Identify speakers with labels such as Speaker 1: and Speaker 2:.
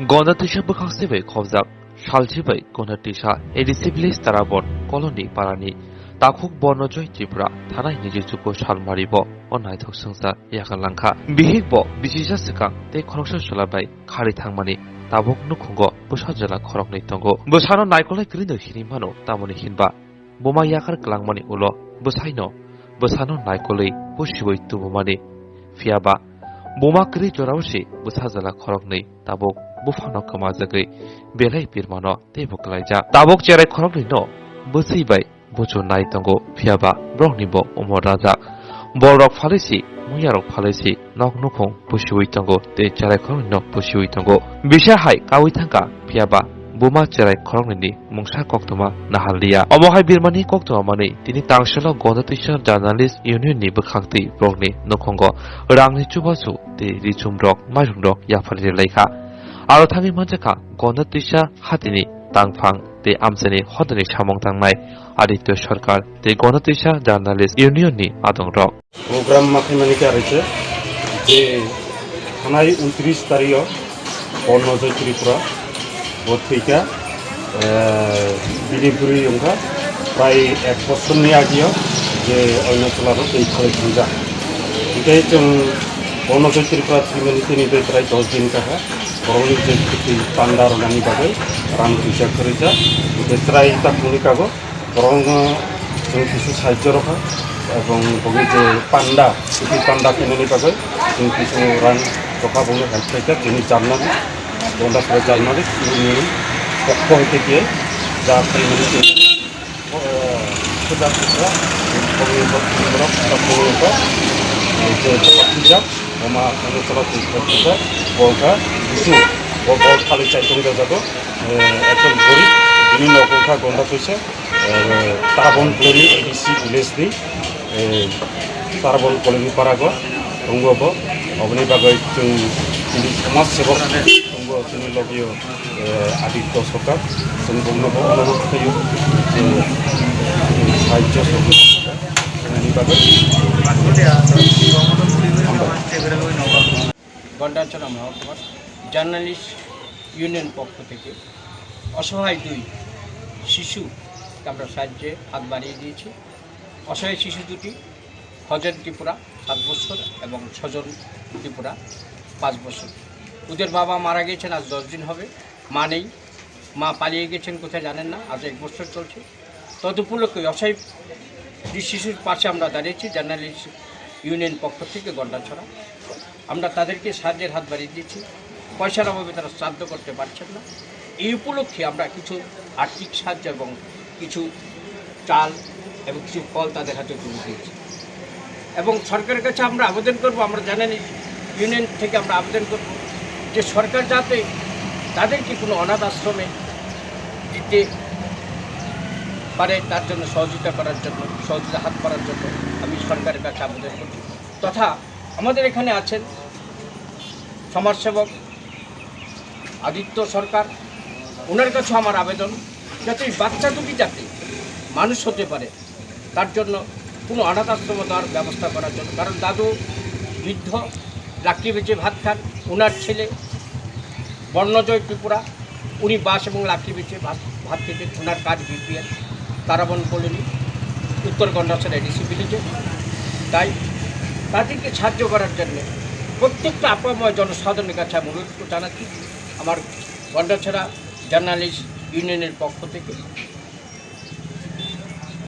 Speaker 1: Gona tisha bukhaksibai khobjak salchibai gona tisha ADC village tarabon colony parani takhuk bornojoy Tripura thanai nijujuko salmaribo onai thoksungsa yakalangkha bihikbo bisisa sikang te khoroksa solabai khari thangmani tabok nukhungo busajala khoroknai tongo busano naikolai krino hinimano tamoni hinba boma yakar klangmani ulo busaino busano naikolai bushiboi tubumani fiaba boma kri jorawsi busajala khoroknai tabok bufano kamajagai belai pirmano tebukalaija tabok cherai khoroknai no busibai bucho nai tongo fiaba broknibo umor raja borok phalisi muyarok phalisi nok nukhong busiwi tongo te cherai khoroknai no busiwi tongo bisha hai kawi thangka fiaba buma cherai khoroknai ni mungsa koktoma nahallia omohai birmani koktoma mani tini tangselo gondatisa journalist union ni bukhakti brokni nukhongo rangni chubasu te richumrok mairungrok yafali leikha aro thami manjaka gondatisa hatini tangphang te amsani hodani samong tangnai aditya sarkar te gondatisa journalist union ni adongrok
Speaker 2: program makhimani ka raiche je thanai 29 তারিখ বর্ণজয় ত্রিপুরা বথিকা বিলিপুরি অংকা প্রায় 1 বছরনি আগিয়া যে অরুণাচলারও এই খরচা এটাই जों বর্ণজয় ত্রিপুরা ত্রিমিনিতিনি প্রায় 10 দিন কাহা বরংনি যে কিছু পান্ডা রনানি বাগै রাং ফিসা খরচা প্রায় তাকুনি কাগো বরং जों কিছু সাহায্য রাখা এবং বগি যে পান্ডা এই পান্ডা কিননি বাগৈ जों কিছু রাং রাখা বলে হেল্প যিনি জার্নালি গন্ডাছড়া জার্নালি ইউনিয়ন পক্ষ হইতে গিয়ে যা ত্রিমিনিতি সুদাপুরা বগি বক্তব্য বক্তব্য যে পত্রিকা ওমা অরুণাচল ত্রিপুরা বলকা কিছু বড় খালি চাইতঙ্গা যাব একদম গরিব বিভিন্ন রকমকা গন্ডা পয়সা তারাবন কলোনি এডিসি ভিলেজ नि তারাবন কলোনি পারাগো দঙ্গব অবনি বাগৈ जों সমাজ সেবক দঙ্গ जोंनि লগিও আদিত্য সরকার जों বঙ্গব অনুরোধ খাইও যে সাহায্য সহযোগিতা বাগৈ
Speaker 3: গন্ডাছড়া মহকুমার জার্নালিস্ট ইউনিয়ন পক্ষ থেকে অসহায় 2 শিশু আমরা সাহায্যে হাত বাড়িয়ে দিয়েছি অসহায় শিশু দুটি হজন ত্রিপুরা 7 বছর এবং সজন ত্রিপুরা 5 বছর ওদের বাবা মারা গেছেন আজ 10 দিন হবে মা নেই মা পালিয়ে গেছেন কোথায় জানেন না আজ 1 বছর চলছে তদুপলক্ষে অসহায় শিশুর পাশে আমরা দাঁড়িয়েছি জার্নালিস্ট ইউনিয়ন পক্ষ থেকে গন্ডাছড়া আমরা তাদেরকে সাহায্যের হাত বাড়িয়ে দিয়েছি পয়সার অভাবে তারা শ্রাদ্ধ করতে পারছেন না এই উপলক্ষে আমরা কিছু আর্থিক সাহায্য এবং কিছু চাল এবং কিছু ফল তাদের হাতে তুলে দিয়েছি এবং সরকারের কাছে আমরা আবেদন করব আমরা জানেন ইউনিয়ন থেকে আমরা আবেদন করব যে সরকার যাতে তাদেরকে কোনো অনাথ আশ্রমে দিতে পারে তার জন্য সহযোগিতা করার জন্য সহযোগিতা হাত করার জন্য আমি সরকারের কাছে আবেদন করছি তথা আমাদের এখানে আছেন সমাজসেবক আদিত্য সরকার ওনার কাছে আমার আবেদন যাতে বাচ্চা দুটি যাতে মানুষ হতে পারে তার জন্য কোনো অনাথ আশ্রম দেওয়ার ব্যবস্থা করার জন্য কারণ দাদু বৃদ্ধ লাকড়ি বেচে ভাত খান ওনার ছেলে বর্ণজয় ত্রিপুরা উনি বাঁশ এবং লাকড়ি বেচে ভাত খেতেন ওনার কাজ বিপিএল তারাবন কলোনি উত্তর গন্ডাছড়া এডিসি ভিলেজে তাই তাদেরকে সাহায্য করার জন্য প্রত্যেকটা আপাময় জনসাধারণের কাছে আমি অনুরোধ জানাচ্ছি আমার গন্ডাছড়া জার্নালিস্ট ইউনিয়নের পক্ষ থেকে